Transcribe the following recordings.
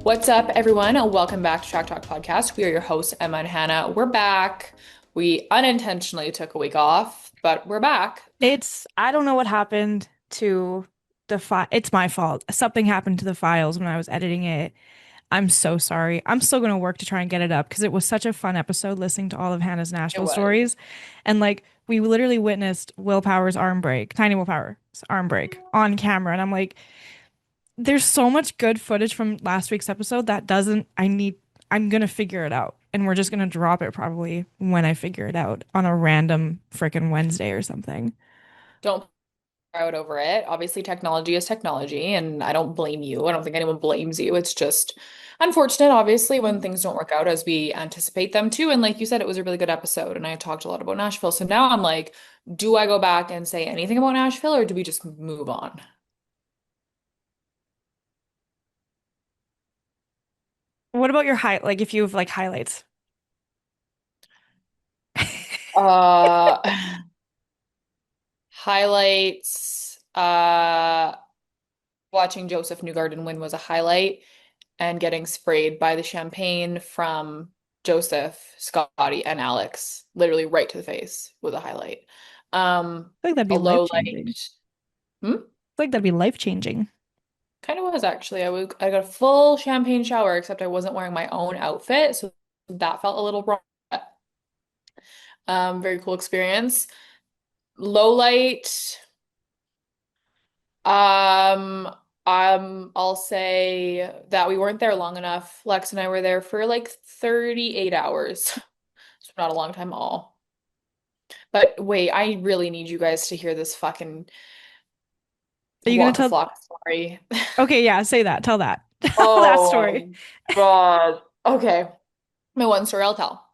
What's up, everyone? Welcome back to Track Talk Podcast. We are your hosts, Emma and Hannah. We're back. We unintentionally took a week off, but we're back. I don't know what happened to the file. It's my fault. Something happened to the files when I was editing it. I'm so sorry. I'm still going to work to try and get it up because it was such a fun episode listening to all of Hannah's It Nashville was. stories. And we literally witnessed Willpower's arm break, Tiny Willpower's arm break on camera. And I'm like, there's so much good footage from last week's episode that doesn't, I'm going to figure it out. And we're just going to drop it probably when I figure it out on a random frickin' Wednesday or something. Don't out over it. Obviously, technology is technology, and I don't blame you. I don't think anyone blames you. It's just unfortunate, obviously, when things don't work out as we anticipate them to. And like you said, it was a really good episode, and I talked a lot about Nashville. So now I'm like, do I go back and say anything about Nashville, or do we just move on? What about your like if you have like highlights? Uh, highlights. Watching Joseph Newgarden win was a highlight, and getting sprayed by the champagne from Joseph, Scotty, and Alex, literally right to the face, was a highlight. I feel like that'd be A low life-changing. light. Hmm? I feel like that'd be life-changing. Kind of was actually. I got a full champagne shower, except I wasn't wearing my own outfit, so that felt a little wrong. Very cool experience. Low light. Um, I'll say that we weren't there long enough. Lex and I were there for like 38 hours. It's not a long time at all. But wait, I really need you guys to hear this fucking Are you gonna Waka tell? Flocka story. Okay, yeah, say that. Tell that. Tell that story. Oh my God. Okay. My one story I'll tell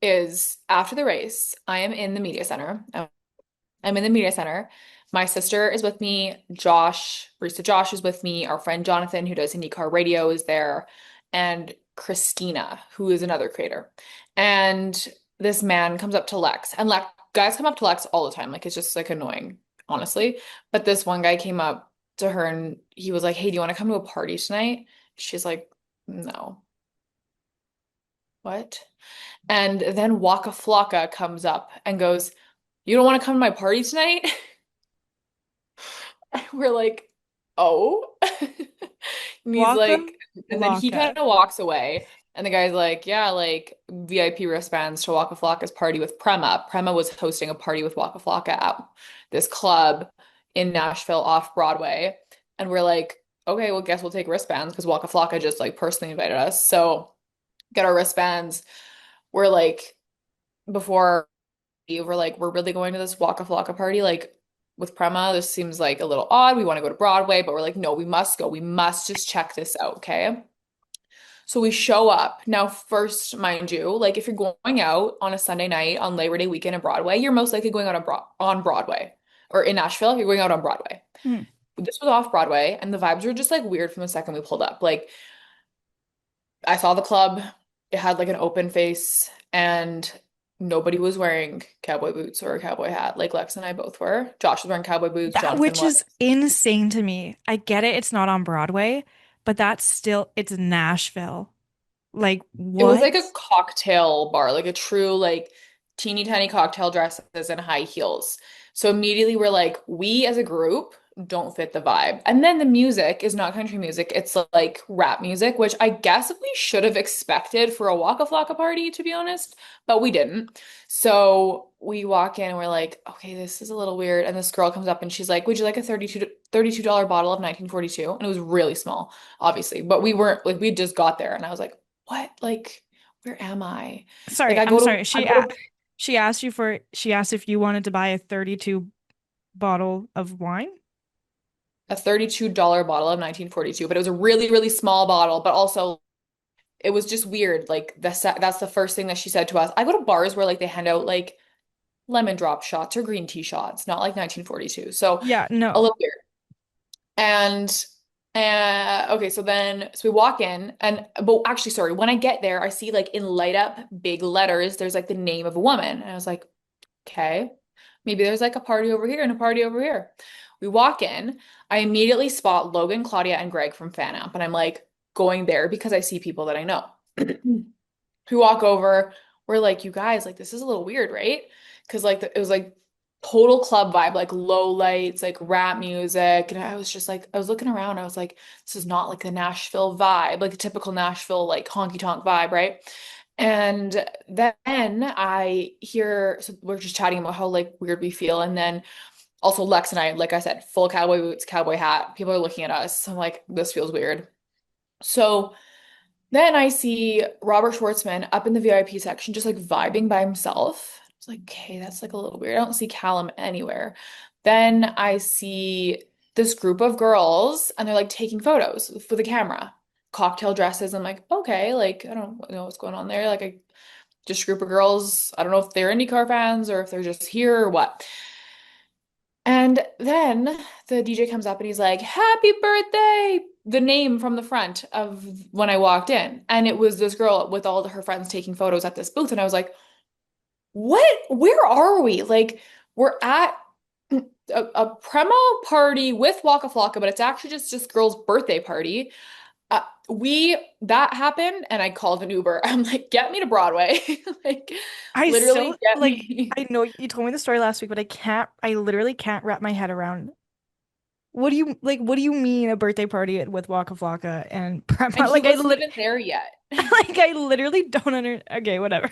is after the race, I am in the media center. I'm in the media center. My sister is with me. Barista Josh is with me. Our friend Jonathan, who does IndyCar radio, is there. And Christina, who is another creator. And this man comes up to Lex. And guys come up to Lex all the time. Like, it's just like annoying, honestly. But this one guy came up to her and he was like, "Hey, do you want to come to a party tonight?" She's like, "No." What? And then Waka Flocka comes up and goes, "You don't want to come to my party tonight?" We're like, "Oh." And he's Waka like, and then he kind Flocka. of walks away. And the guy's like, "Yeah, like VIP wristbands to Waka Flocka's party with Prema." Prema was hosting a party with Waka Flocka at this club in Nashville off Broadway. And we're like, "Okay, well, guess we'll take wristbands because Waka Flocka just like personally invited us." So get our wristbands. We're like, before we're like, we're really going to this Waka Flocka party, like with Prema. This seems like a little odd. We want to go to Broadway, but we're like, no, we must go. We must just check this out, okay? So we show up. Now, first, mind you, like if you're going out on a Sunday night on Labor Day weekend at Broadway, you're most likely going out on Broadway or in Nashville, you're going out on Broadway. Hmm. This was off Broadway, and the vibes were just like weird from the second we pulled up. Like I saw the club, it had like an open face, and nobody was wearing cowboy boots or a cowboy hat. Like Lex and I both were. Josh was wearing cowboy boots, That Jonathan which was. is insane to me. I get it, it's not on Broadway, but that's still it's Nashville. Like It was what? like a cocktail bar, like a true like teeny tiny cocktail dresses and high heels. So immediately we're like, we as a group don't fit the vibe. And then the music is not country music, it's like rap music, which I guess we should have expected for a Waka Flocka party, to be honest, but we didn't. So we walk in and we're like, okay, this is a little weird. And this girl comes up and she's like, would you like a $32 bottle of 1942? And it was really small, obviously, but we weren't like, we just got there and I was like, what? Like, where am I? Like, Sorry, I'm sorry. I go to She asked if you wanted to buy a 32 bottle of wine. a $32 bottle of 1942, but it was a really, really small bottle, but also it was just weird. Like, that's the first thing that she said to us. I go to bars where like they hand out like lemon drop shots or green tea shots, not like 1942. So Yeah, a no. little weird. And okay, so we walk in and but actually sorry, when I get there, I see like in light up big letters, there's like the name of a woman. And I was like, okay, maybe there's like a party over here and a party over here. We walk in. I immediately spot Logan, Claudia, and Greg from Fan Amp. And I'm like, going there because I see people that I know who walk over. We're like, you guys, like this is a little weird, right? Because like it was like total club vibe, like low lights, like rap music. And I was just like, I was looking around, I was like, this is not like the Nashville vibe, like a typical Nashville, like honky tonk vibe, right? And then I hear, so we're just chatting about how like weird we feel. And then also Lex and I, like I said, full cowboy boots, cowboy hat. People are looking at us. I'm like, this feels weird. So then I see Robert Schwartzman up in the VIP section, just like vibing by himself. It's like, okay, that's like a little weird. I don't see Callum anywhere. Then I see this group of girls and they're like taking photos with a camera, cocktail dresses. I'm like, okay, like I don't know what's going on there. Like I just a group of girls. I don't know if they're IndyCar fans or if they're just here or what. And then the DJ comes up and he's like, Happy birthday! The name from the front of when I walked in. And it was this girl with all of her friends taking photos at this booth. And I was like, What? Where are we? Like, we're at a Premo party with Waka Flocka, but it's actually just girl's birthday party. That happened and I called an Uber. I'm like, get me to Broadway. Like, I literally still get like me. I know you told me the story last week, but I literally can't wrap my head around what do you mean a birthday party with Waka Flocka and And Prema? he wasn't even there yet. Like I literally don't okay, whatever.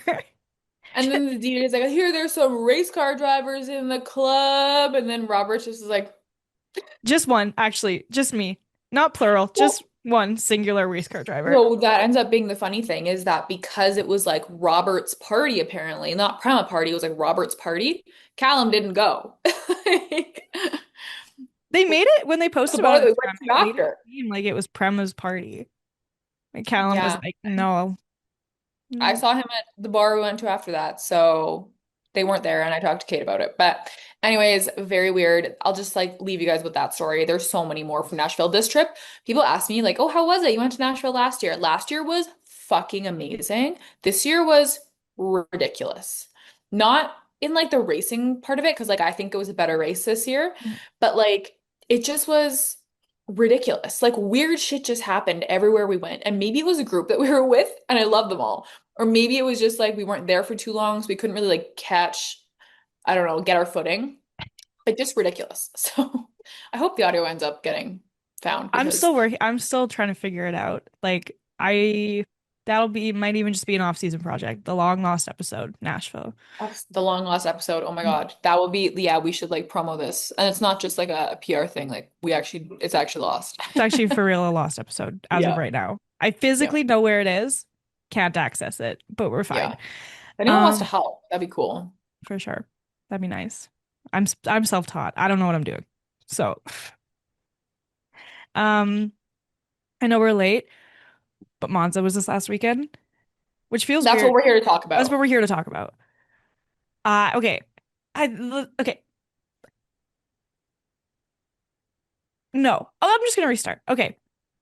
And then the DJ is like, I hear there's some race car drivers in the club. And then Roberts just is like, Just one, actually, just me. Not plural, well, just one singular race car driver. so that ends up being the funny thing is that because it was like Robert's party, apparently, not Prema party, it was like Robert's party. Callum didn't go. Like, They made it when they the posted about bar it that on we Instagram, went to they made it after. seem like it was Prema's party. And Callum was Yeah. like, no. I No. saw him at the bar we went to after that, so they weren't there, and I talked to Kate about it. But anyways, very weird. I'll just like leave you guys with that story. There's so many more from Nashville. This trip, people ask me like, "Oh, how was it? You went to Nashville last year." Last year was fucking amazing. This year was ridiculous. Not in like the racing part of it, because like I think it was a better race this year, but like it just was ridiculous. Like weird shit just happened everywhere we went. And maybe it was a group that we were with, and I love them all. Or maybe it was just like we weren't there for too long, so we couldn't really like catch, I don't know, get our footing. Like just ridiculous. So I hope the audio ends up getting found I'm because still working. I'm still trying to figure it out. Like that'll be might even just be an off-season project. The long lost episode, Nashville. that's the long lost episode. Oh my God. That will be, yeah, we should like promo this. And it's not just like a PR thing. Like it's actually lost. It's actually for real a lost episode as of Yeah. right now. I Yeah. physically know where it is, can't access it, but we're Yeah. fine. If anyone wants to Um, help, that'd be cool. for sure. That'd be nice. I'm self-taught. I don't know what I'm doing. So, um, I know we're late, but Monza was this last weekend, which feels That's what weird. we're here to talk That's what about. we're here to talk about. Okay. Okay. No. Oh, I'm just gonna restart. Okay.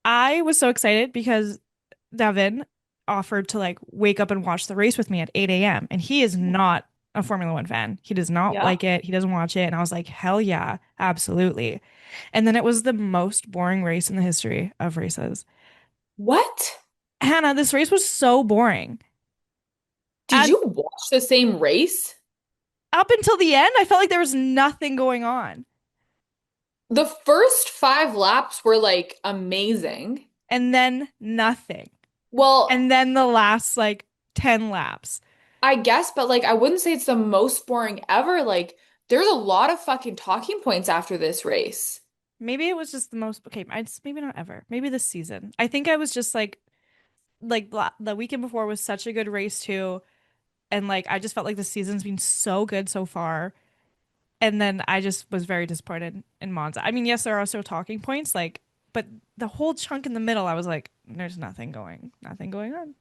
I was so excited because Devin offered to like wake up and watch the race with me at 8 a.m. And he is not a Formula One fan. He does not Yeah. like it. He doesn't watch it. And I was like, hell yeah, absolutely. And then it was the most boring race in the history of races. What? Hannah, this race was so boring. Did At you watch the same race? Up until the end, I felt like there was nothing going on. The first 5 laps were like amazing. And then nothing. Well, And then the last like 10 laps. I guess, but like I wouldn't say it's the most boring ever. Like there's a lot of fucking talking points after this race. Maybe it was just the most okay, maybe not ever. Maybe this season. I think I was just like the weekend before was such a good race too, and like I just felt like the season's been so good so far. And then I just was very disappointed in Monza. I mean, yes, there are also talking points, like, but the whole chunk in the middle, I was like, there's nothing going on.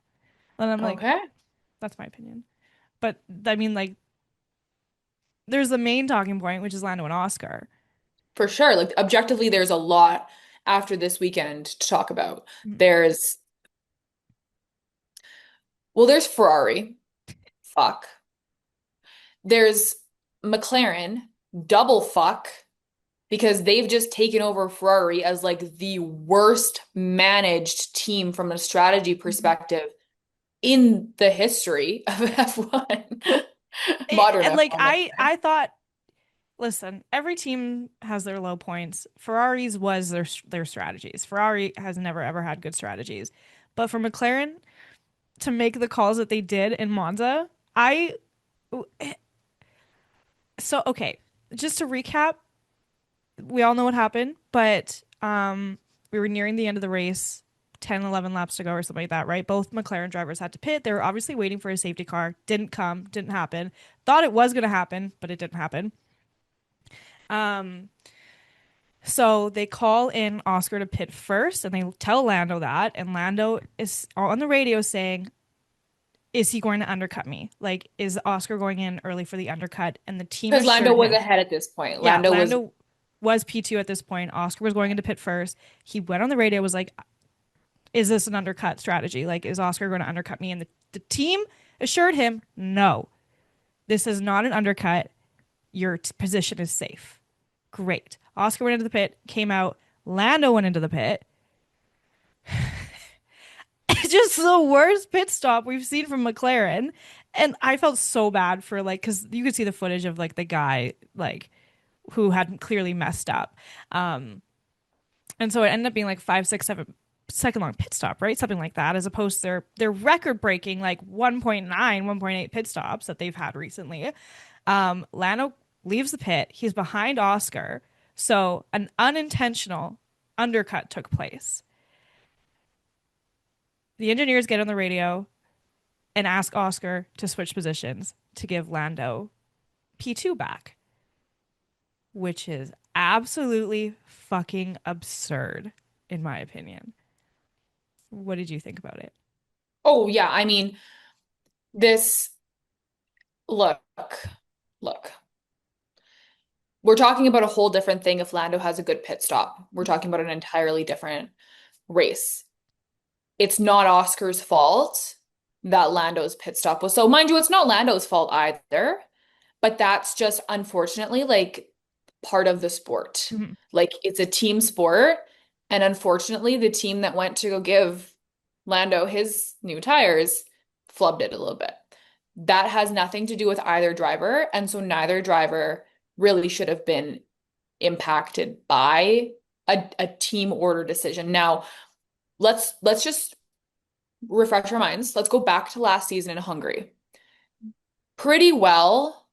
And I'm like, Okay. that's my opinion. But I mean, like, there's the main talking point, which is Lando and Oscar. For sure. Like objectively, there's a lot after this weekend to talk about. Mm. There's, well, there's Ferrari. Fuck. There's McLaren. Double fuck. because they've just taken over Ferrari as like the worst managed team from a strategy Mhm. perspective in the history of F1, modern And like F1, let's say. I thought, listen, every team has their low points. Ferrari's was their strategies. Ferrari has never ever had good strategies. But for McLaren to make the calls that they did in Monza, I so okay, just to recap, we all know what happened, but we were nearing the end of the race, 10, 11 laps to go or something like that, right? Both McLaren drivers had to pit. They were obviously waiting for a safety car. Didn't come, didn't happen. Thought it was going to happen, but it didn't happen. Um, so they call in Oscar to pit first and they tell Lando that, and Lando is on the radio saying, is he going to undercut me? Like, is Oscar going in early for the undercut? And the team Because Lando assured was him, ahead at this point. yeah, Lando was, Lando was P2 at this point. Oscar was going into pit first. He went on the radio, was like, is this an undercut strategy? Like, is Oscar going to undercut me? And the team assured him, no, this is not an undercut. Your position is safe. Great. Oscar went into the pit, came out. Lando went into the pit. It's just the worst pit stop we've seen from McLaren. And I felt so bad for like, because you could see the footage of like the guy, like, who had clearly messed up. Um, And so it ended up being like 5, 6, 7 second long pit stop, right? Something like that, as opposed to their record breaking like 1.9, 1.8 pit stops that they've had recently. Lando leaves the pit. He's behind Oscar. So an unintentional undercut took place. The engineers get on the radio and ask Oscar to switch positions to give Lando P2 back, which is absolutely fucking absurd, in my opinion. What did you think about it? oh yeah, I mean, this, look, look. We're talking about a whole different thing if Lando has a good pit stop. We're talking about an entirely different race. It's not Oscar's fault that Lando's pit stop was. So, mind you, it's not Lando's fault either, but that's just unfortunately like part of the sport. Mm-hmm. Like it's a team sport. And unfortunately, the team that went to go give Lando his new tires flubbed it a little bit. That has nothing to do with either driver. And so neither driver really should have been impacted by a team order decision. Now, let's just refresh our minds. Let's go back to last season in Hungary. Pretty well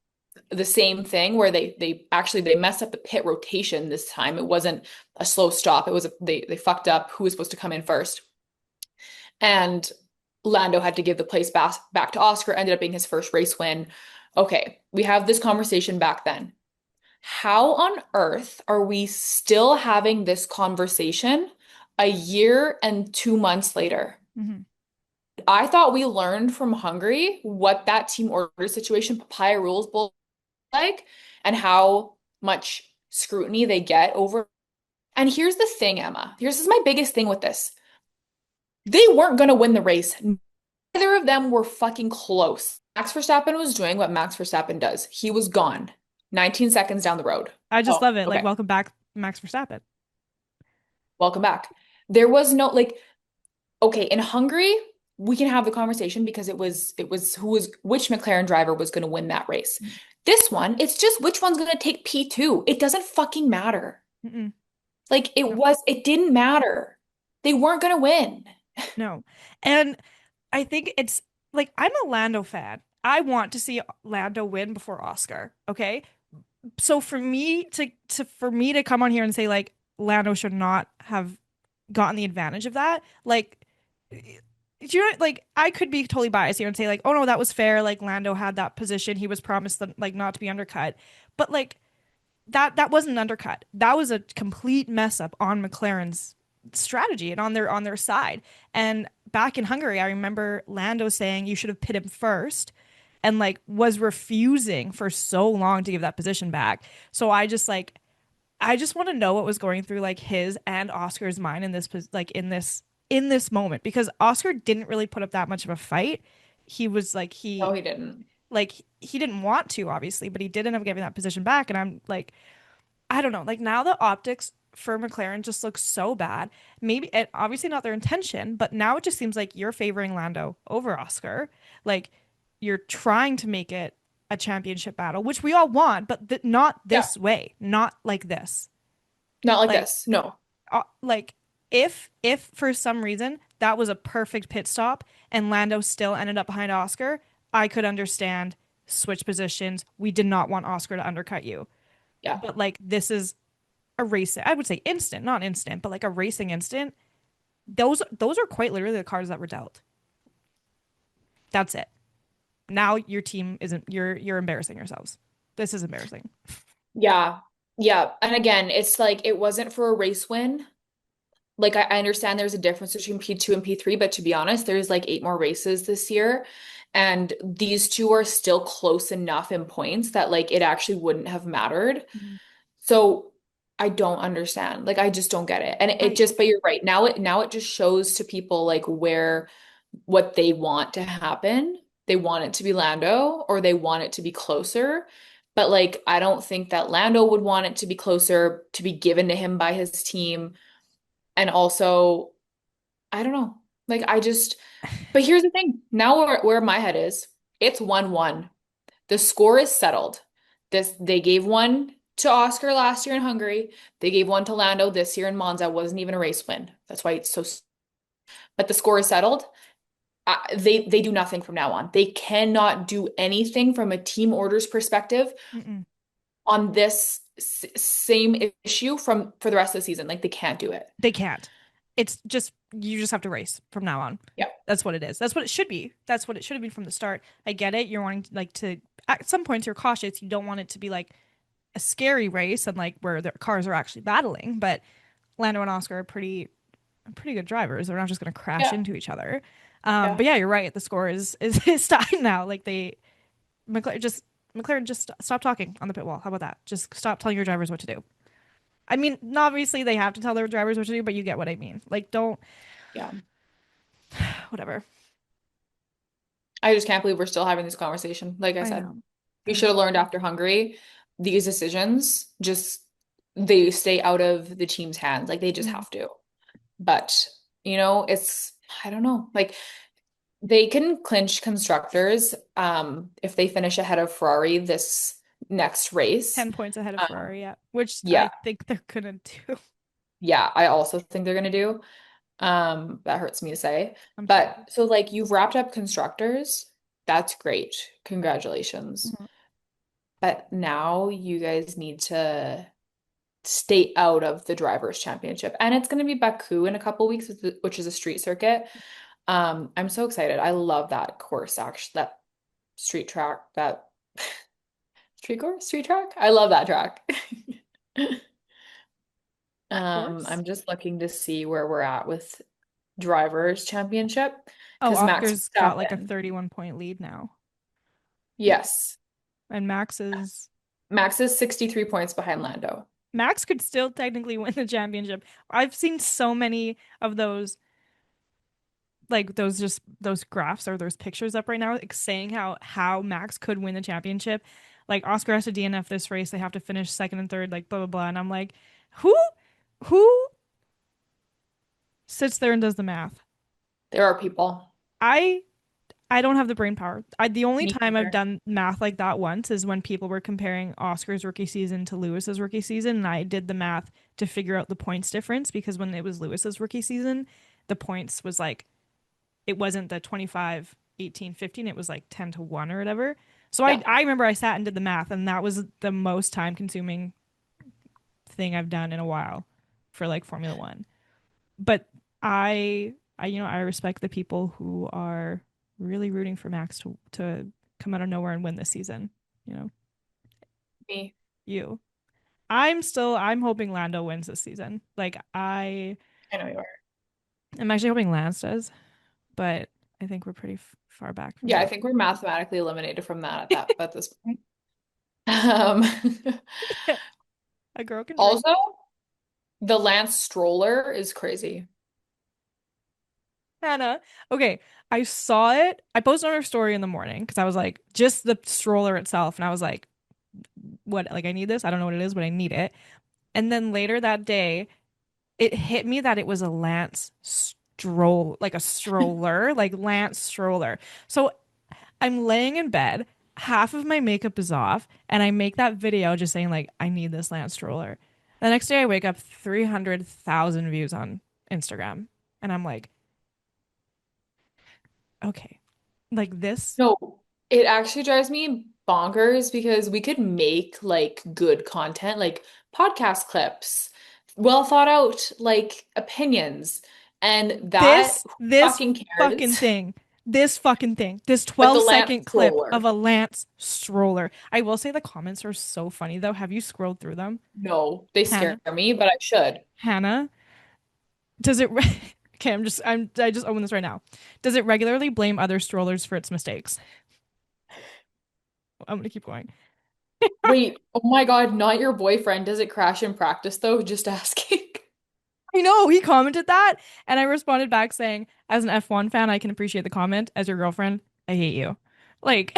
the same thing where they actually they messed up the pit rotation this time. It wasn't a slow stop. It was they fucked up who was supposed to come in first. And Lando had to give the place back to Oscar, ended up being his first race win. Okay, we have this conversation back then. How on earth are we still having this conversation a year and 2 months later? Mm-hmm. I thought we learned from Hungary what that team order situation, papaya rules bowl like, and how much scrutiny they get over. And here's the thing, Emma. Here's this is my biggest thing with this. They weren't going to win the race. Neither of them were fucking close. Max Verstappen was doing what Max Verstappen does. He was gone 19 seconds down the road. I just Oh, love it. Like, okay. welcome back, Max Verstappen. Welcome back. There was no like, okay, in Hungary, we can have the conversation because it was who was which McLaren driver was going to win that race. This one, it's just which one's going to take P2. It doesn't fucking matter. Mm-mm. Like No, it didn't matter. They weren't going to win. no. And I think it's like I'm a Lando fan. I want to see Lando win before Oscar. Okay. So for me to come on here and say like Lando should not have gotten the advantage of that, like you know, like I could be totally biased here and say like, oh no, that was fair. Like Lando had that position. He was promised that, like not to be undercut. But like that wasn't an undercut. That was a complete mess up on McLaren's strategy and on their side. And back in Hungary, I remember Lando saying you should have pit him first and like was refusing for so long to give that position back. So I just want to know what was going through like his and Oscar's mind in this like in this moment because Oscar didn't really put up that much of a fight. He was No, he didn't. like he didn't want to obviously, but he did end up giving that position back and I'm like I don't know. Like now the optics for McLaren just look so bad. Maybe and obviously not their intention, but now it just seems like you're favoring Lando over Oscar. Like you're trying to make it a championship battle, which we all want, but not Yeah. this way, not like this. Not like Like this. No. like if for some reason that was a perfect pit stop and Lando still ended up behind Oscar, I could understand switch positions. We did not want Oscar to undercut you. Yeah. But like this is a race, I would say instant, not instant, but like a racing instant. Those are quite literally the cards that were dealt. That's it. Now your team isn't you're embarrassing yourselves. This is embarrassing. Yeah. Yeah. And again, it's like it wasn't for a race win. Like I understand there's a difference between P2 and P3, but to be honest, there's like 8 more races this year. And these two are still close enough in points that like it actually wouldn't have mattered. Mhm. So I don't understand. Like I just don't get it. And it I just, but you're right. Now it just shows to people like where what they want to happen. They want it to be Lando or they want it to be closer. But like I don't think that Lando would want it to be closer to be given to him by his team. And also, I don't know. Like I just, but here's the thing. Now where my head is, it's 1-1. The score is settled. They gave one to Oscar last year in Hungary. They gave one to Lando this year in Monza. It wasn't even a race win. That's why it's so. But the score is settled. They do nothing from now on. They cannot do anything from a team orders perspective mm-mm. on this same issue from for the rest of the season. Like they can't do it. They can't. It's just you just have to race from now on. Yeah. That's what it is. That's what it should be. That's what it should have been from the start. I get it. You're wanting to, like to at some points you're cautious. You don't want it to be like a scary race and like where the cars are actually battling. But Lando and Oscar are pretty good drivers. They're not just going to crash Yeah. into each other. Yeah. But yeah, you're right. The score is tied now. Like McLaren just stop talking on the pit wall. How about that? Just stop telling your drivers what to do. I mean, obviously they have to tell their drivers what to do, but you get what I mean. Like, don't Yeah. whatever. I just can't believe we're still having this conversation. Like I I said, know. we I should know. have learned after Hungary, these decisions just they stay out of the team's hands. Like they just Mhm. have to. But, it's I don't know. Like they can clinch constructors if they finish ahead of Ferrari this next race. 10 points ahead of Um Ferrari, yeah, which yeah. I think they're gonna do. Yeah, I also think they're gonna do. That hurts me to say. I'm sorry. But so like you've wrapped up constructors. That's great. Congratulations. Mhm. But now you guys need to stay out of the drivers' championship. And it's going to be Baku in a couple weeks, which is a street circuit. I'm so excited. I love that course, actually, that street track, that street course, street track. I love that track. That course. I'm just looking to see where we're at with drivers' championship Oh, because Max Oscar's got like a Verstappen, 31-point lead now. yes, And Max is 63 points behind Lando. Max could still technically win the championship. I've seen so many of those like those graphs or those pictures up right now like, saying how Max could win the championship. Like Oscar has to DNF this race. They have to finish second and third, like blah blah blah. And I'm like, who who sits there and does the math? There are people. I I don't have the brain power. The only Me time I've either. done math like that once is when people were comparing Oscar's rookie season to Lewis's rookie season, and I did the math to figure out the points difference because when it was Lewis's rookie season, the points was like it wasn't the 25, 18, 15. It was like 10 to 1 or whatever. So I Yeah. I remember I sat and did the math, and that was the most time consuming thing I've done in a while for like Formula One. But I respect the people who are really rooting for Max to come out of nowhere and win this season. You know, Me. you. I'm hoping Lando wins this season. Like I I know you are. am actually hoping Lance does, but I think we're pretty far back from Yeah, I that. think we're mathematically eliminated from that at this point. Um, A girl can dream. also, the Lance stroller is crazy. Hannah. Okay, I saw it. I posted on her story in the morning because I was like, just the stroller itself, and I was like, what? Like, I need this. I don't know what it is, but I need it. And then later that day, it hit me that it was a like a stroller, like Lance stroller. So I'm laying in bed, half of my makeup is off, and I make that video just saying like I need this Lance stroller. The next day I wake up 300,000 views on Instagram, and I'm like, okay, like this. No, it actually drives me bonkers because we could make like good content, like podcast clips, well thought out, like opinions, and that This who this fucking fucking cares? thing. This fucking thing. This But 12 the Lance second clip of stroller, a Lance stroller. I will say the comments are so funny though. Have you scrolled through them? no, they scare Hannah, me, but I should. Hannah, does it Okay, I just open this right now. Does it regularly blame other strollers for its mistakes? I'm gonna keep going. Wait, oh my God, not your boyfriend. Does it crash in practice though? Just asking. I know he commented that, and I responded back saying, "As an F1 fan, I can appreciate the comment. As your girlfriend, I hate you." Like,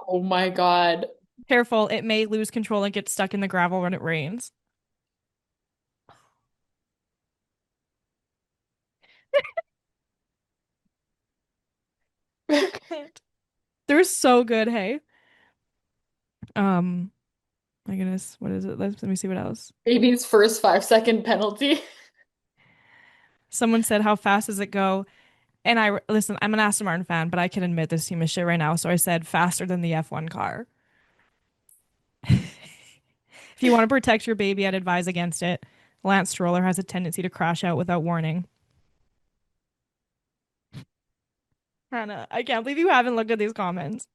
Oh my God. careful, it may lose control and get stuck in the gravel when it rains. I can't. They're so good, hey. Um, my goodness, what is it? Let me see what else. Baby's first 5 second penalty. Someone said, "How fast does it go?" And listen, I'm an Aston Martin fan, but I can admit this team is shit right now. So I said faster than the F1 car. If you want to protect your baby, I'd advise against it. Lance Stroller has a tendency to crash out without warning. Hannah, I can't believe you haven't looked at these comments.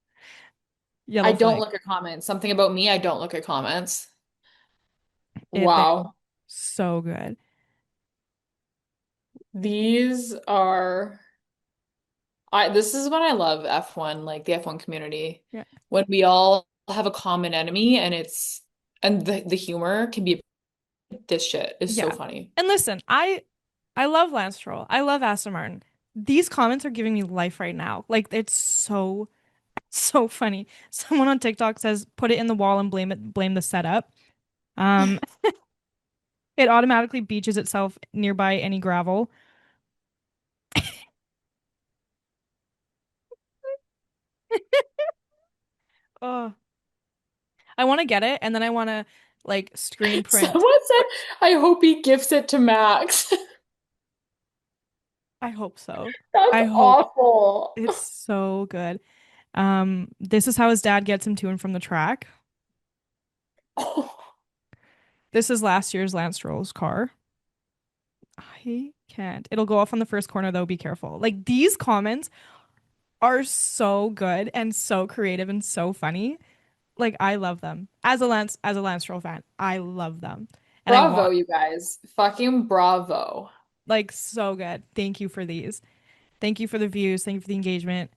I Yellow don't flag. look at comments. Something about me, I don't look at comments. They're Wow. so good. These are this is when I love F1, like the F1 community. Yeah. When we all have a common enemy and the humor can be this shit is so Yeah. funny. And listen, I love Lance Stroll. I love Aston Martin. These comments are giving me life right now. Like it's so funny. Someone on TikTok says put it in the wall and blame the setup. Um, it automatically beaches itself nearby any gravel. Oh, I want to get it, and then I want to like screen print. Someone said, I hope he gifts it to Max. I hope so. That's I hope awful. it's so good. This is how his dad gets him to and from the track. This is last year's Lance Stroll's car. I can't. It'll go off on the first corner though. Be careful. Like these comments are so good and so creative and so funny. Like I love them. As a Lance Stroll fan, I love them. And I Bravo, want you guys. Fucking bravo. like so good. Thank you for these. Thank you for the views. Thank you for the engagement.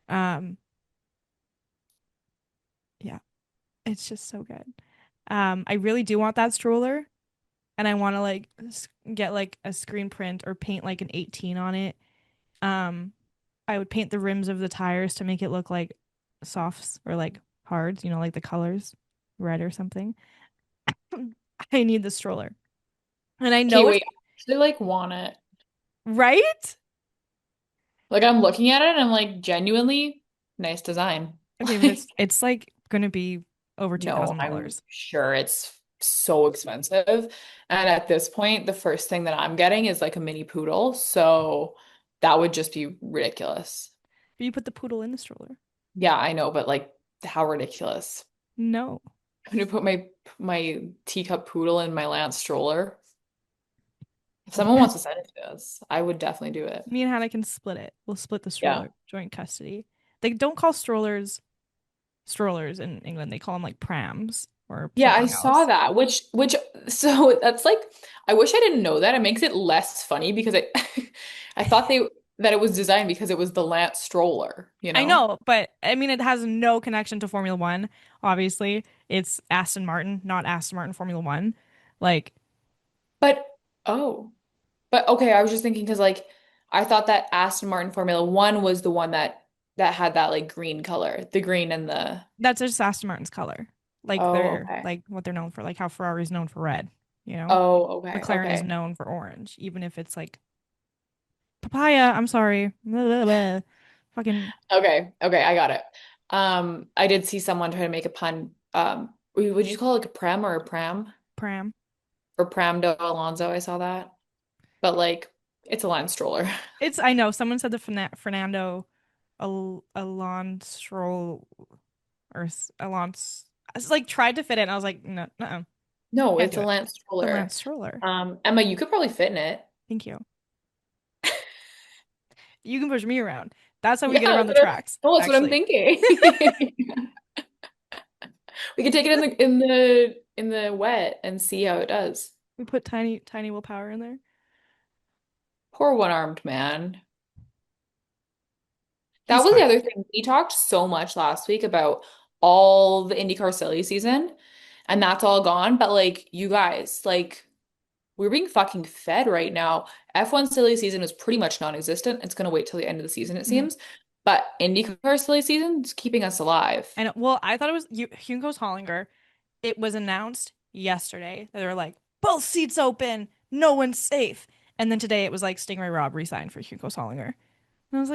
Um, yeah, it's just so good. I really do want that stroller, and I want to like get like a screen print or paint like an 18 on it. Um, I would paint the rims of the tires to make it look like softs or like hards, like the colors, red or something. I need the stroller. And I Okay, know it's wait. I actually like want it. right. Like I'm looking at it and I'm like genuinely nice design. Okay, but Like it's like gonna be over two no, thousand I'm dollars. sure it's so expensive. And at this point, the first thing that I'm getting is like a mini poodle. So that would just be ridiculous. But you put the poodle in the stroller. Yeah, I know, but like how ridiculous. No. I'm gonna put my teacup poodle in my Lance stroller. If someone wants to send it to us, I would definitely do it. Me and Hannah can split it. We'll split the Yeah. stroller, joint custody. They don't call strollers in England. They call them like prams or Yeah, I something saw else. that, which so that's like I wish I didn't know that. It makes it less funny because I I thought they that it was designed because it was the Lance stroller, you I know? know, but I mean, it has no connection to Formula One. Obviously, it's Aston Martin, not Aston Martin Formula One. Like, But oh, but okay, I was just thinking because like I thought that Aston Martin Formula One was the one that had that like green color, the green and the that's just Aston Martin's color. like Oh, they're okay. like what they're known for, like how Ferrari's known for red, you know? Oh, okay. McLaren is Okay. known for orange, even if it's like papaya. I'm sorry. Blah, blah, blah. Fucking Okay. Okay. I got it. I did see someone try to make a pun. Would you call it like a prem or a pram? pram. Or Pramdo Alonso, I saw that. But like it's a Lance stroller. It's I know someone said the Fernando Alonso or Alonso. I was like tried to fit it. And I was like, no, no, No, can't it's do a it. Lance The stroller. Lance stroller. Emma, you could probably fit in it. Thank you. You can push me around. That's how we Yeah, get around the tracks, no, that's what I'm actually. thinking. We could take it in the wet and see how it does. We put tiny, tiny willpower in there. Poor one-armed man. That He's was the fine. other thing. We talked so much last week about all the IndyCar silly season, and that's all gone. But like you guys, like we're being fucking fed right now. F1 silly season is pretty much non-existent. It's gonna wait till the end of the season, it Mhm. seems. But IndyCar silly season is keeping us alive. And well, I thought it was Junko's Hollinger. It was announced yesterday that they were like, both seats open, no one's safe. And then today it was like Stingray Rob resigned for Junko's Hollinger. And I was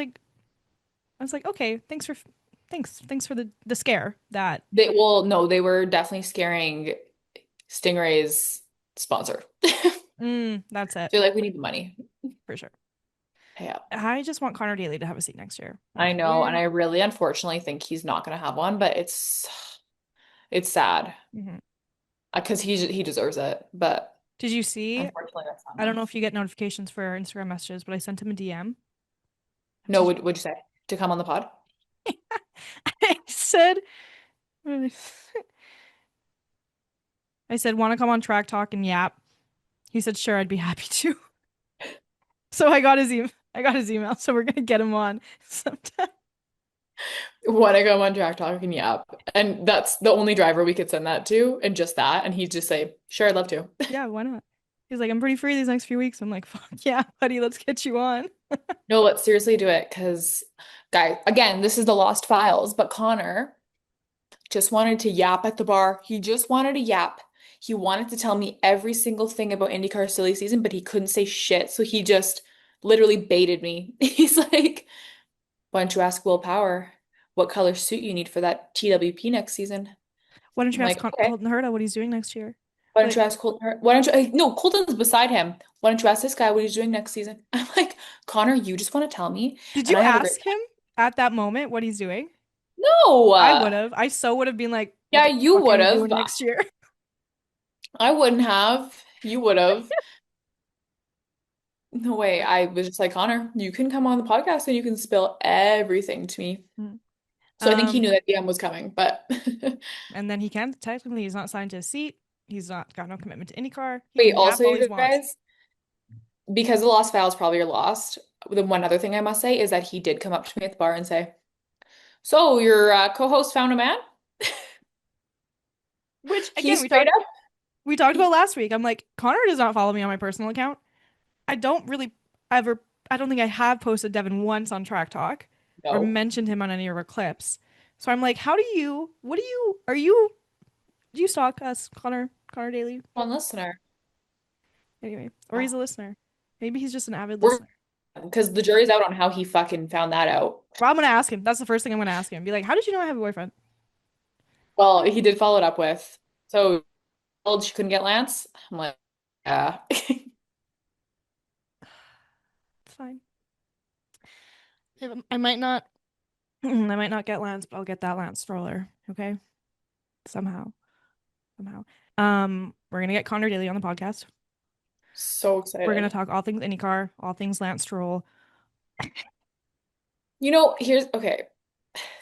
like, okay, thanks for the scare that No, they were definitely scaring Stingray's sponsor. that's it They're like, we need the money. for sure. Yeah, I just want Connor Daly to have a seat next year. I Like know, and we're I really unfortunately think he's not gonna have one, but it's sad mhm. because he deserves it, but Did you see? unfortunately that's not I don't him. know if you get notifications for Instagram messages, but I sent him a DM. No, Did you? would you say to come on the pod? I said, I said, want to come on Track Talk and yap? He said, sure, I'd be happy to. So I got his email. I got his email, so we're gonna get him on sometime. Want to go on Track Talk and Yap, and that's the only driver we could send that to, and just that, and he'd just say, "Sure, I'd love to." Yeah, why not? He's like, I'm pretty free these next few weeks. I'm like, fuck yeah, buddy, let's get you on. No, let's seriously do it, because, guys, again, this is the lost files, but Connor just wanted to yap at the bar. He just wanted to yap. He wanted to tell me every single thing about IndyCar silly season, but he couldn't say shit. So he just literally baited me. He's like, why don't you ask Will Power what color suit you need for that TWP next season? Why don't I'm you ask like, okay. Colton Herta what he's doing next year? Why don't Like, you ask Colton? Why don't you? No, Colton's beside him. Why don't you ask this guy what he's doing next season? I'm like, Connor, you just want to tell me, did and you I have a great ask him at that moment what he's doing? No. I would have. I so would have been like, what Yeah, the you fuck are would you have. doing next year? I wouldn't have. You would have. No way. I was just like, Connor, you can come on the podcast and you can spill everything to me. Mm. So I think he Um, knew that DM was coming, but and then he can technically he's not signed to a seat. He's not got no commitment to IndyCar. He wait, can yap also all he you wants. guys, because the lost files probably are lost. The one other thing I must say is that he did come up to me at the bar and say, "So your co-host found a man?" Which He again, straight up, we talked he, about last week. I'm like, Connor does not follow me on my personal account. I don't really ever, I don't think I have posted Devin once on Track Talk or no, mentioned him on any of our clips. So I'm like, do you stalk us, Connor Daly? one listener. Anyway, or he's a listener. Maybe he's just an avid We're listener. because the jury's out on how he fucking found that out. Well, I'm gonna ask him. That's the first thing I'm gonna ask him. Be like, how did you know I have a boyfriend? Well, he did follow it up with, so told she couldn't get Lance. I'm like, yeah. It's fine. I might not, I might not get Lance, but I'll get that Lance stroller. Okay, somehow, somehow. We're gonna get Connor Daly on the podcast. So We're gonna excited. talk all things IndyCar, all things Lance Stroll. Here's okay.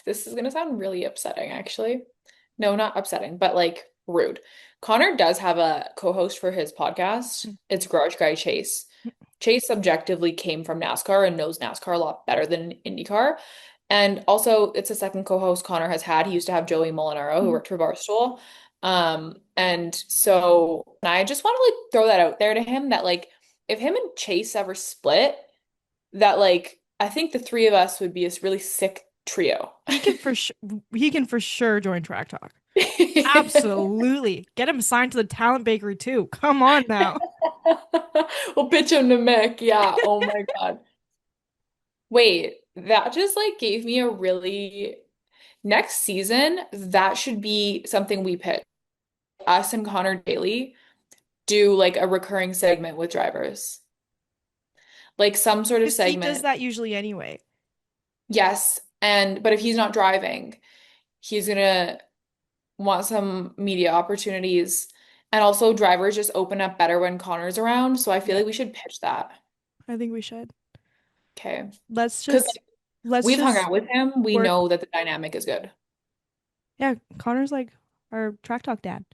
This is gonna sound really upsetting, actually. No, not upsetting, but like rude. Connor does have a co-host for his podcast. It's Garage Guy Chase. Chase subjectively came from NASCAR and knows NASCAR a lot better than IndyCar. And also, it's a second co-host Connor has had. He used to have Joey Molinaro, who Mhm. worked for Barstool. And so I just want to like throw that out there to him that like if him and Chase ever split, that like I think the three of us would be a really sick trio. He can for sure join Track Talk. Absolutely. Get him signed to the talent bakery too. Come on now. We'll pitch him to Mick. Yeah. Oh my God. Wait, that just like gave me a really next season, that should be something we pitch. Us and Connor Daly do like a recurring segment with drivers. Like some sort of Because he does segment. that usually anyway. Yes. And but if he's not driving, he's gonna want some media opportunities. And also drivers just open up better when Connor's around. So I feel Yeah, like we should pitch that. I think we should. Okay. Let's Because just let's we've hung just out with him. We work. know that the dynamic is good. Yeah, Connor's like our track talk dad.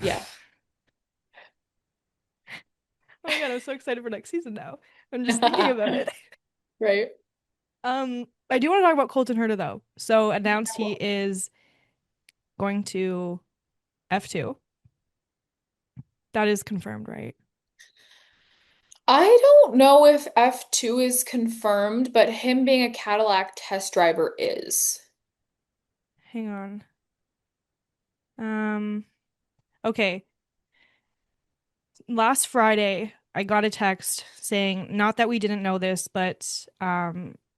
Yeah. Oh my God, I'm so excited for next season now. I'm just thinking about it. Right. I do want to talk about Colton Herta though. So announced he is going to F2. That is confirmed, right? I don't know if F2 is confirmed, but him being a Cadillac test driver is. Hang on. Um, okay. Last Friday, I got a text saying, not that we didn't know this, but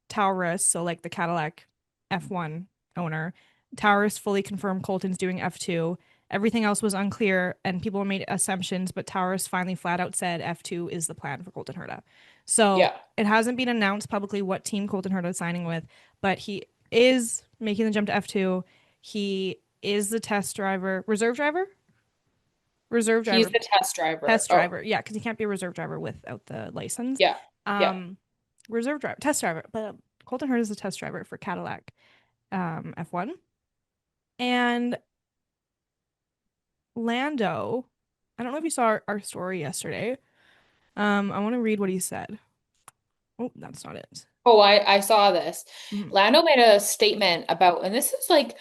Taurus, so like the Cadillac F1 owner, Taurus fully confirmed Colton's doing F2. Everything else was unclear and people made assumptions, but Taurus finally flat out said F2 is the plan for Colton Herta. So Yeah. it hasn't been announced publicly what team Colton Herta is signing with, but he is making the jump to F2. He is the test driver, reserve He's driver the test driver. Test Oh, driver. Yeah, because you can't be a reserve driver without the license. yeah. Yeah. Um, reserve driver, test driver. But Colton Hurd is a test driver for Cadillac F1. And Lando, I don't know if you saw our story yesterday. I want to read what he said. Oh, that's not it. Oh, I saw this. Mhm. Lando made a statement about, and this is like,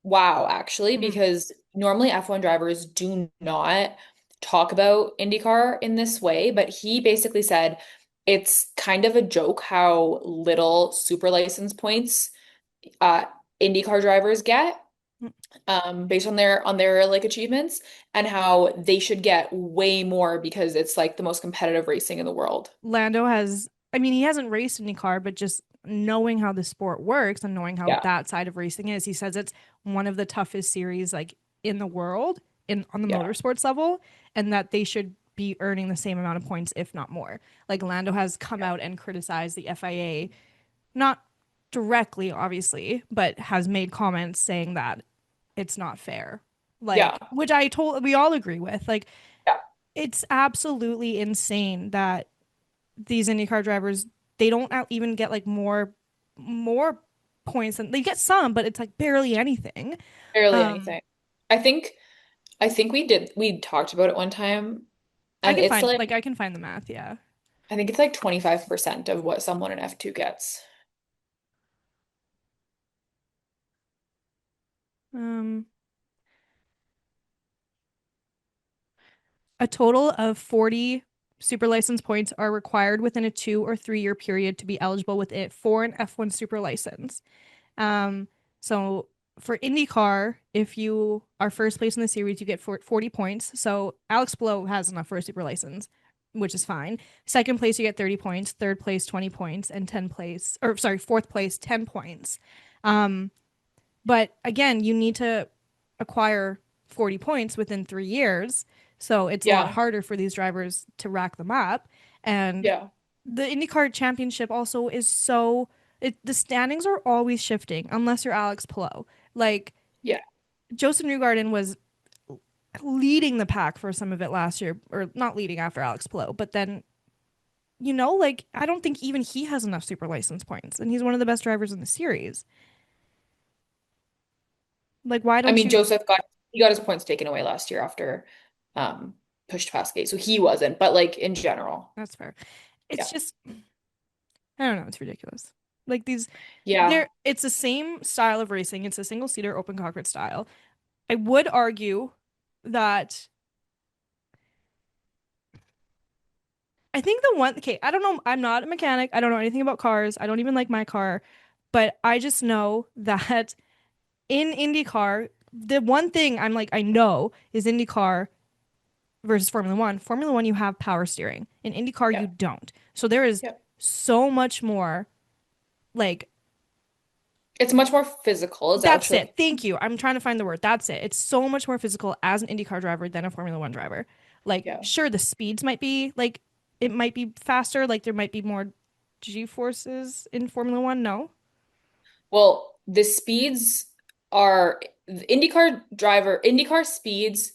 wow, actually, Mhm. because normally F1 drivers do not talk about IndyCar in this way, but he basically said it's kind of a joke how little super license points uh IndyCar drivers get based on their like achievements and how they should get way more because it's like the most competitive racing in the world. Lando has, I mean, he hasn't raced any car, but just knowing how the sport works and knowing how Yeah. that side of racing is, he says it's one of the toughest series like in the world in on the Yeah. motorsports level, and that they should be earning the same amount of points, if not more. Like Lando has come out and criticized the FIA, not directly, obviously, but has made comments saying that it's not fair. Yeah. Like, which I told we all agree with. Like, Yeah. it's absolutely insane that these IndyCar drivers they don't even get like more points than they get some, but it's like barely anything. Barely Um, anything. I think we talked about it one time I and can it's find like like I can find the math, yeah. I think it's like 25% of what someone in F2 gets. Um, a total of 40 super license points are required within a 2 or 3 year period to be eligible with it for an F1 super license. Um, so for IndyCar, if you are first place in the series, you get 40 points. So Alex Blow has enough for a super license, which is fine. Second place, you get 30 points. Third place, 20 points. And 10 place, or sorry, fourth place, 10 points. Um, but again, you need to acquire 40 points within 3 years. So it's a lot Yeah. harder for these drivers to rack them up. And Yeah. the IndyCar championship also is so the standings are always shifting unless you're Alex Palou. Like Yeah. Joseph Newgarden was leading the pack for some of it last year, or not leading after Alex Palou, but then like I don't think even he has enough super license points, and he's one of the best drivers in the series. Like, why I don't mean, you? Joseph got he got his points taken away last year after um pushed past gate. So he wasn't, but like in general. That's fair. It's Yeah. just I don't know. It's ridiculous. Like these, Yeah. it's the same style of racing. It's a single seater open cockpit style. I would argue that I think the one, okay, I don't know. I'm not a mechanic. I don't know anything about cars. I don't even like my car, but I just know that in IndyCar, the one thing I'm like, I know is IndyCar versus Formula One. Formula One, you have power steering. In IndyCar, you Yeah. don't. So there is Yeah. so much more like It's much more physical. Is that what that's you're it. looking? Thank you. I'm trying to find the word. That's it. It's so much more physical as an IndyCar driver than a Formula One driver. Like, Yeah. sure, the speeds might be like it might be faster, like there might be more G forces in Formula One. No. Well, the speeds are the IndyCar speeds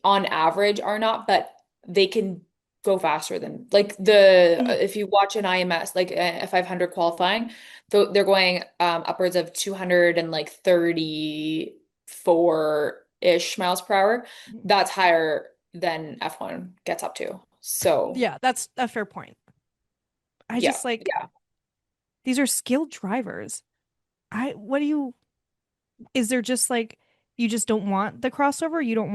on average are not, but they can go faster than like the Mhm. if you watch an IMS like a 500 qualifying, they're going upwards of 200 and like 34-ish miles per hour. That's higher than F1 gets up to. So, Yeah, that's a fair point. I yeah. just like Yeah. these are skilled drivers. What do you, is there just like, you just don't want the crossover? You don't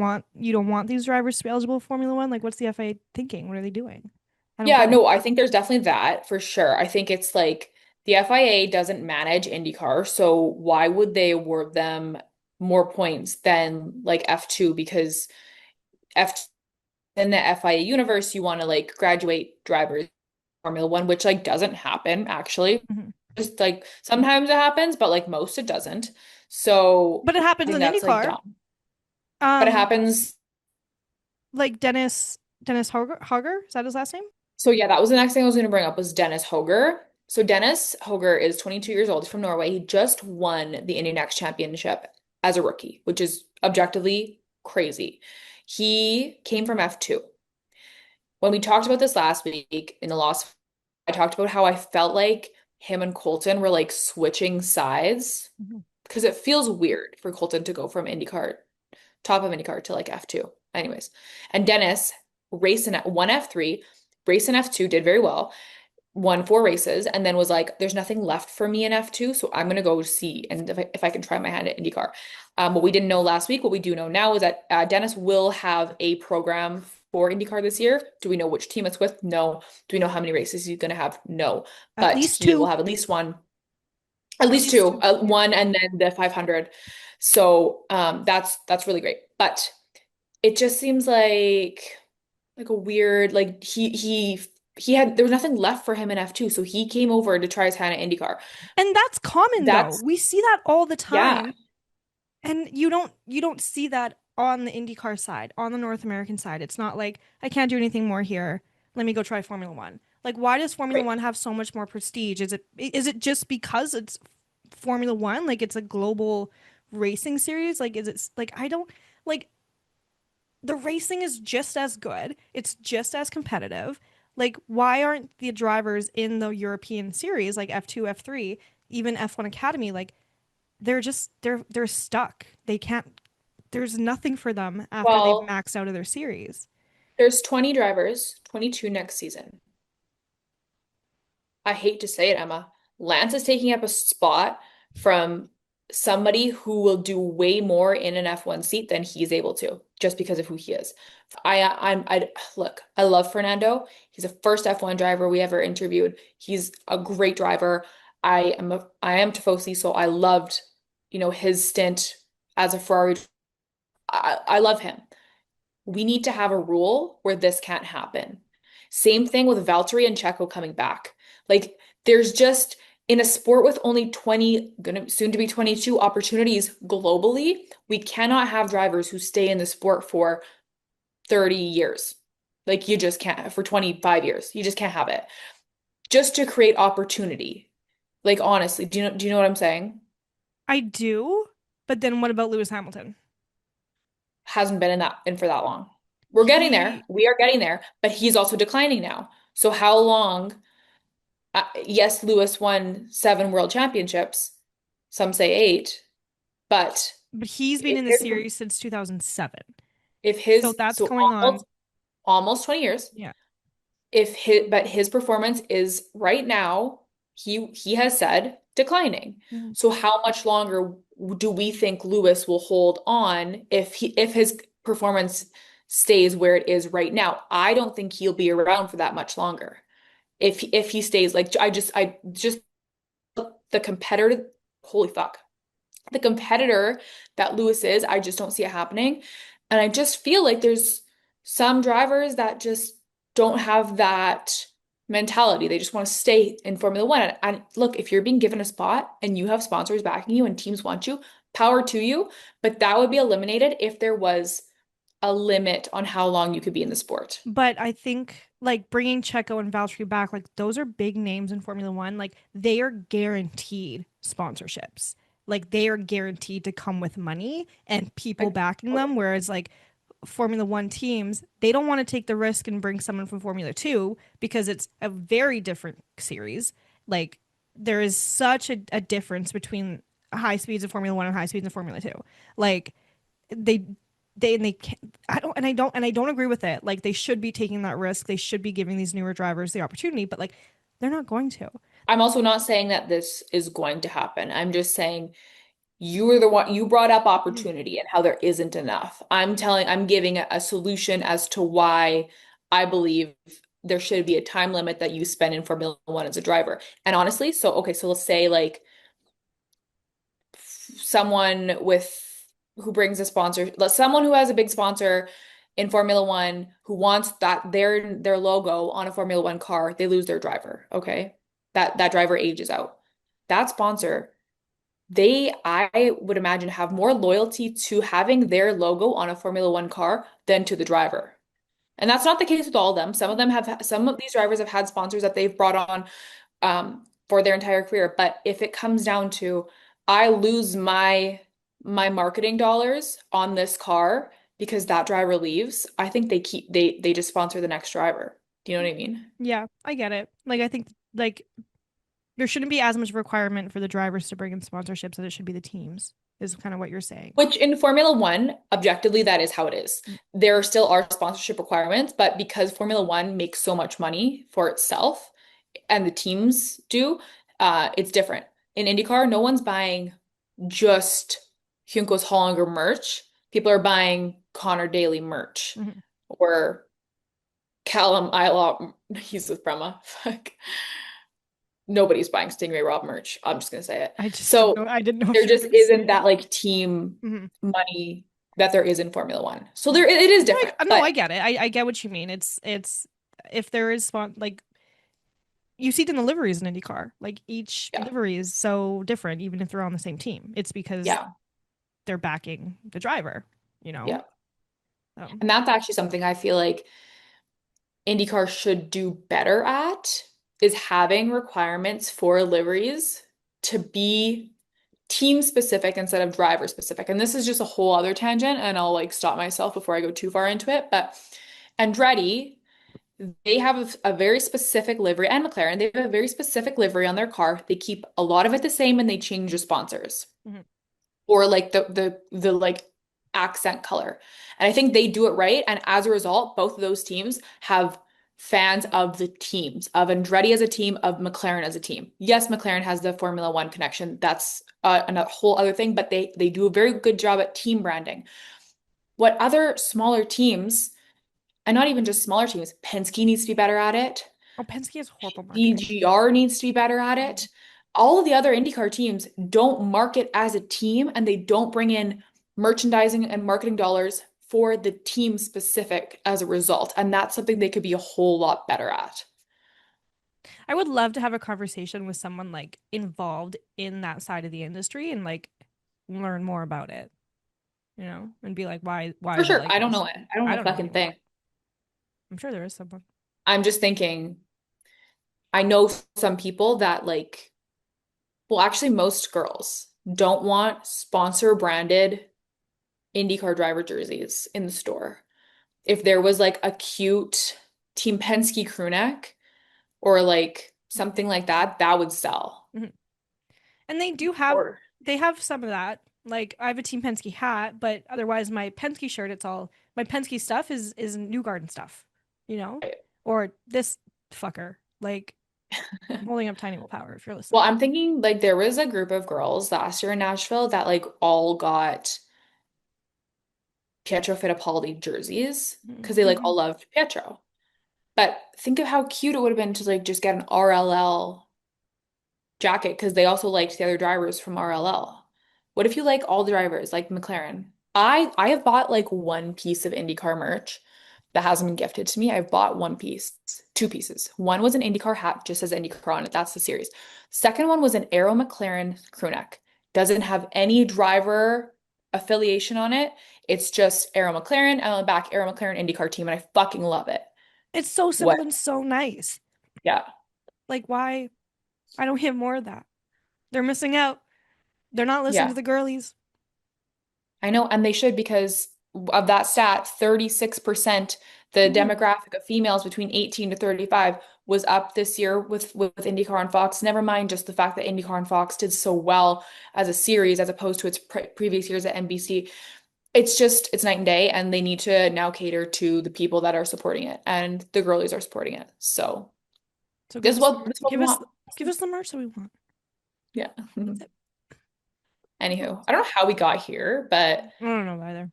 want these drivers to be eligible for Formula One? Like, what's the FIA thinking? What are they doing? I don't Yeah, get it. no, I think there's definitely that for sure. I think it's like the FIA doesn't manage IndyCar, so why would they award them more points than like F2? Because F in the FIA universe, you want to like graduate drivers Formula One, which like doesn't happen actually. Mhm. Just like sometimes it happens, but like most it doesn't. So But it I happens think in that's like IndyCar. dumb. But it Um, happens. like Dennis Hogger, is that his last name? So yeah, that was the next thing I was going to bring up was Dennis Hoger. So Dennis Hoger is 22 years old. He's from Norway. He just won the Indian Next Championship as a rookie, which is objectively crazy. He came from F2. When we talked about this last week in the loss, I talked about how I felt like him and Colton were like switching sides Mhm. because it feels weird for Colton to go from IndyCar, top of IndyCar to like F2. Anyways, and Dennis raced in won F3, raced in F2, did very well, won 4 races, and then was like, "There's nothing left for me in F2, so I'm gonna go see and if I can try my hand at IndyCar." What we didn't know last week, what we do know now is that Dennis will have a program for IndyCar this year. Do we know which team it's with? No. Do we know how many races he's gonna have? No. At But least he will two. have at least one, at At least least two, two. Yeah. one and then the 500. So that's really great. But it just seems like a weird like he had there was nothing left for him in F2, so he came over to try his hand at IndyCar. And that's common though. That's We see that all the yeah, time. And you don't see that on the IndyCar side, on the North American side. It's not like I can't do anything more here. Let me go try Formula One. Like, why does Formula right. One have so much more prestige? Is it just because it's Formula One? Like it's a global racing series? Like is it like I don't like the racing is just as good. It's just as competitive. Like why aren't the drivers in the European series like F2, F3, even F1 Academy like they're stuck. They can't there's nothing for them after they've Well, maxed out of their series. there's 20 drivers, 22 next season. I hate to say it, Emma. Lance is taking up a spot from somebody who will do way more in an F1 seat than he's able to, just because of who he is. I look, I love Fernando. He's the first F1 driver we ever interviewed. He's a great driver. I am Tifosi, so I loved, his stint as a Ferrari. I love him. We need to have a rule where this can't happen. Same thing with Valtteri and Checo coming back. Like, there's just in a sport with only 20, gonna soon to be 22 opportunities globally, we cannot have drivers who stay in the sport for 30 years. Like, you just can't, for 25 years. You just can't have it. Just to create opportunity. Like, honestly, do you know what I'm saying? I do, but then what about Lewis Hamilton? Hasn't been in for that long. We're getting there. He We are getting there, but he's also declining now. So how long? Yes, Lewis won 7 world championships. Some say 8, but but he's been if in the his series since 2007. if So his that's so going on. almost 20 years. Yeah. If his performance is right now, he has said declining. Mhm. So how much longer do we think Lewis will hold on if his performance stays where it is right now? I don't think he'll be around for that much longer. If he stays like I just the competitive holy fuck. the competitor that Lewis is, I just don't see it happening. And I just feel like there's some drivers that just don't have that mentality. They just want to stay in Formula One. And look, if you're being given a spot and you have sponsors backing you and teams want you, power to you. But that would be eliminated if there was a limit on how long you could be in the sport. But I think like bringing Checo and Valtteri back, like those are big names in Formula One. Like they are guaranteed sponsorships. Like they are guaranteed to come with money and people Like, backing them. Whereas like Formula One teams, they don't want to take the risk and bring someone from Formula Two because it's a very different series. Like there is such a difference between high speeds of Formula One and high speeds of Formula Two. Like they they can't, I don't agree with it. Like they should be taking that risk. They should be giving these newer drivers the opportunity, but like they're not going to. I'm also not saying that this is going to happen. I'm just saying you were the one you brought up Mhm. opportunity and how there isn't enough. I'm giving a solution as to why I believe there should be a time limit that you spend in Formula One as a driver. And honestly, so okay, so let's say like someone with who brings a sponsor, someone who has a big sponsor in Formula One who wants that their logo on a Formula One car, they lose their driver. Okay. That driver ages out. That sponsor, they, I would imagine, have more loyalty to having their logo on a Formula One car than to the driver. And that's not the case with all of them. Some of these drivers have had sponsors that they've brought on for their entire career. But if it comes down to I lose my marketing dollars on this car because that driver leaves, I think they just sponsor the next driver. Do you know what I mean? Yeah, I get it. Like I think like there shouldn't be as much requirement for the drivers to bring in sponsorships as it should be the teams, is kind of what you're saying. Which in Formula One, objectively, that is how it is. Mm. There still are sponsorship requirements, but because Formula One makes so much money for itself and the teams do, it's different. In IndyCar, no one's buying just Junko's Hollinger merch. People are buying Connor Daly merch Mhm. or Callum Ilott. He's with Prema. Fuck. Nobody's buying Stingray Rob merch. I'm just gonna say it. So I didn't know if there you were just gonna say isn't it. that like team Mhm. money that there is in Formula One. So Mhm. it is Like different, no, but I get it. I get what you mean. It's if there is like you see it in the liveries in IndyCar. Like each yeah, livery is so different, even if they're on the same team. It's because yeah, they're backing the driver, you know? yeah. So, And that's actually something I feel like IndyCar should do better at is having requirements for liveries to be team specific instead of driver specific. And this is just a whole other tangent, and I'll like stop myself before I go too far into it. But Andretti, they have a very specific livery, and McLaren, they have a very specific livery on their car. They keep a lot of it the same and they change the sponsors mhm. or like the like accent color. And I think they do it right. And as a result, both of those teams have fans of the teams, of Andretti as a team, of McLaren as a team. Yes, McLaren has the Formula One connection. That's a whole other thing, but they do a very good job at team branding. What other smaller teams, and not even just smaller teams, Penske needs to be better at it. Oh, Penske has horrible marketing. DGR needs to be better at Mhm. it. All of the other IndyCar teams don't market as a team and they don't bring in merchandising and marketing dollars for the team specific as a result. And that's something they could be a whole lot better at. I would love to have a conversation with someone like involved in that side of the industry and like learn more about it, and be like, why For is it sure. like I don't know this? it. I don't I know a don't know fucking either. thing. I'm sure there is someone. I'm just thinking, I know some people that like, well, actually, most girls don't want sponsor branded IndyCar driver jerseys in the store. If there was like a cute Team Penske crew neck or like something like that, that would sell. Mhm. And Or they have some of that. Like I have a Team Penske hat, but otherwise my Penske shirt, it's all my Penske stuff is New Garden stuff, you know? Or this fucker. Like I'm holding up Tiny Will Power if you're well, listening. I'm thinking like there was a group of girls last year in Nashville that like all got Pietro Fittipaldi jerseys because they like Mm-hmm. all loved Pietro. But think of how cute it would have been to like just get an RLL jacket because they also liked the other drivers from RLL. What if you like all the drivers, like McLaren? I have bought like one piece of IndyCar merch that hasn't been gifted to me. I've bought one piece, two pieces. One was an IndyCar hat, just says IndyCar on it. That's the series. Second one was an Aero McLaren crew neck. Doesn't have any driver affiliation on it. It's just Aero McLaren, and on the back, Aero McLaren IndyCar team, and I fucking love it. It's so What? simple and so nice. Yeah. Like, why? I don't hear more of that. They're missing out. They're not listening to Yeah. the girlies. I know, and they should because of that stat, 36% the Mhm. demographic of females between 18 to 35 was up this year with IndyCar and Fox. Never mind just the fact that IndyCar and Fox did so well as a series as opposed to its previous years at NBC. It's night and day, and they need to now cater to the people that are supporting it, and the girlies are supporting it. So So this is what we want. give us the merch that we want. Yeah. That's it. Anywho, I don't know how we got here, but I don't know either.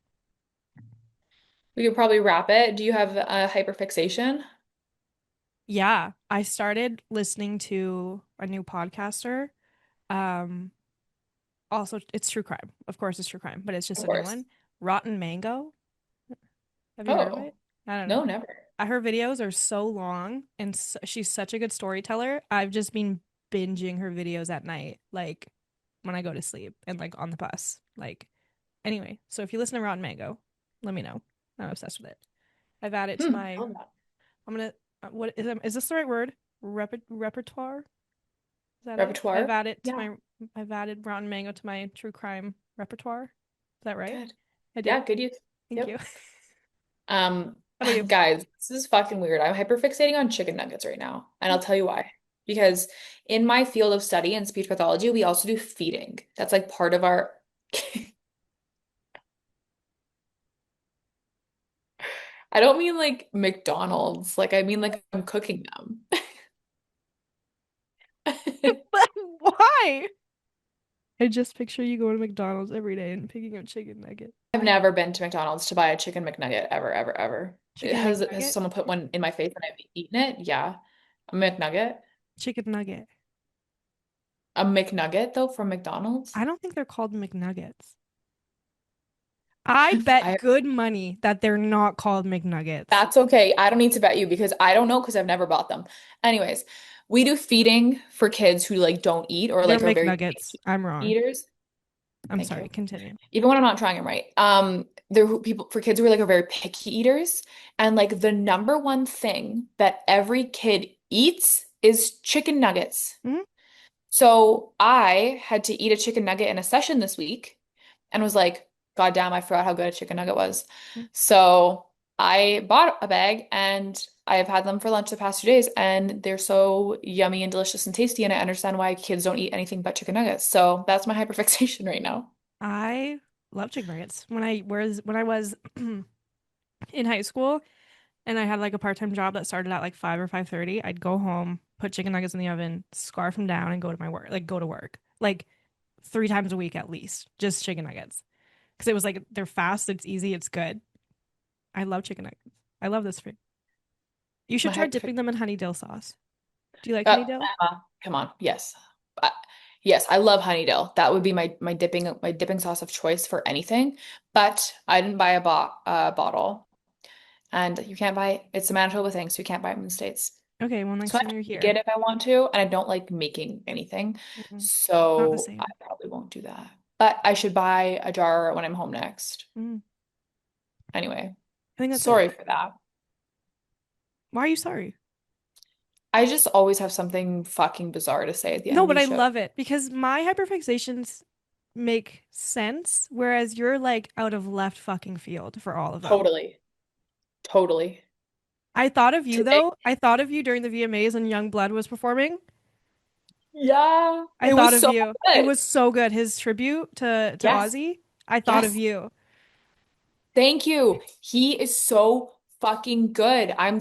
we could probably wrap it. Do you have a hyperfixation? Yeah, I started listening to a new podcaster. Um, Also, it's true crime. Of course, it's true crime, but it's just Of a new course. one. Rotten Mango. Have you heard of Oh, it? I don't know. no, never. Her videos are so long, and she's such a good storyteller. I've just been binging her videos at night, like when I go to sleep and like on the bus. Like, anyway, so if you listen to Rotten Mango, let me know. I'm obsessed with it. I've added to my. Love that. I'm gonna. What is this the right word? Repertoire? Is that it? Repertoire? Yeah, I've added Rotten Mango to my true crime repertoire. Is that right? good. I Yeah, did. good use. Thank you. Yep. How about you? Guys, this is fucking weird. I'm hyperfixating on chicken nuggets right now, and I'll tell you why. Because in my field of study in speech pathology, we also do feeding. That's like part of our I don't mean like McDonald's, like I mean like I'm cooking them. But why? I just picture you going to McDonald's every day and picking up chicken nugget. I've never been to McDonald's to buy a chicken McNugget ever, ever, ever. Chicken Has McNugget? someone put one in my face and I've eaten it? Yeah. A McNugget? Chicken nugget. A McNugget though from McDonald's? I don't think they're called McNuggets. I bet I good money that they're not called McNuggets. That's okay. I don't need to bet you because I don't know because I've never bought them. Anyways, we do feeding for kids who like don't eat or They're like are very McNuggets. picky I'm wrong. eaters. I'm Thank sorry. you. Continue. Even when I'm not trying them right. There are people for kids who are like are very picky eaters, and like the number one thing that every kid eats is chicken nuggets. Mhm. So I had to eat a chicken nugget in a session this week and was like, God damn, I forgot how good a chicken nugget was. So I bought a bag and I've had them for lunch the past 2 days and they're so yummy and delicious and tasty. And I understand why kids don't eat anything but chicken nuggets. So that's my hyperfixation right now. I love chicken nuggets. When I was in high school and I had like a part-time job that started at like 5 or 5:30, I'd go home, put chicken nuggets in the oven, scarf them down and go to my work, like go to work. Like 3 times a week at least, just chicken nuggets. Because it was like they're fast, it's easy, it's good. I love chicken nuggets. I love this food. You should My try hyperfixation. dipping them in honey dill sauce. Do you like honey dill? Emma, come on. Yes. Uh, yes, I love honey dill. That would be my dipping sauce of choice for anything. But I didn't buy a bottle. And you can't buy it. It's a Manitoba thing, so you can't buy it in the States. Okay, well So next I time have you're to make it here. if I want to, and I don't like making anything. Mm-mm. Not the So I same. probably won't do that. But I should buy a jar when I'm home next. Mm. Anyway, I think that's it. sorry for that. Why are you sorry? I just always have something fucking bizarre to say at the end No, of but these I shows. love it because my hyperfixations make sense, whereas you're like out of left fucking field for all of them. Totally. Totally. I thought of you Today. though. I thought of you during the VMAs and Young Blood was performing. Yeah. I It thought was of so you. It good. was so good. His tribute to Yes. Ozzy. I thought of Yes. you. Thank you. He is so fucking good. I'm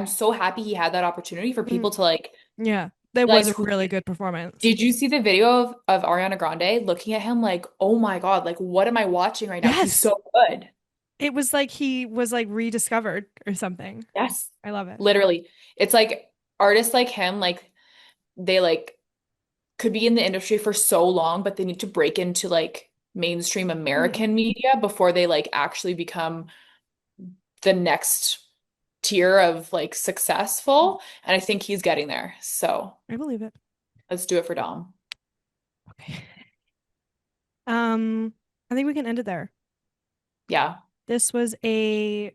so happy he had that opportunity for Mm, people to like yeah, that was realize a who really he is. good performance. Did you see the video of Ariana Grande looking at him like, oh my God, like what am I watching right now? He's Yes. so good. It was like he was like rediscovered or something. Yes. I love it. Literally. It's like artists like him, like they like could be in the industry for so long, but they need to break into like mainstream Hmm. American media before they like actually become the next tier of like successful. And I think he's getting there. So I believe it. let's do it for Dom. Okay. Um, I think we can end it there. Yeah. This was a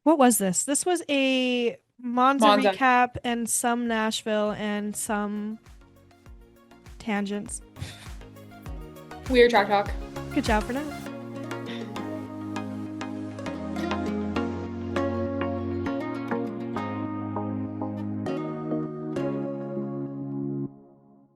what was this? This was a Monza Monza. recap and some Nashville and some tangents. Weird Track Talk. Good job for now.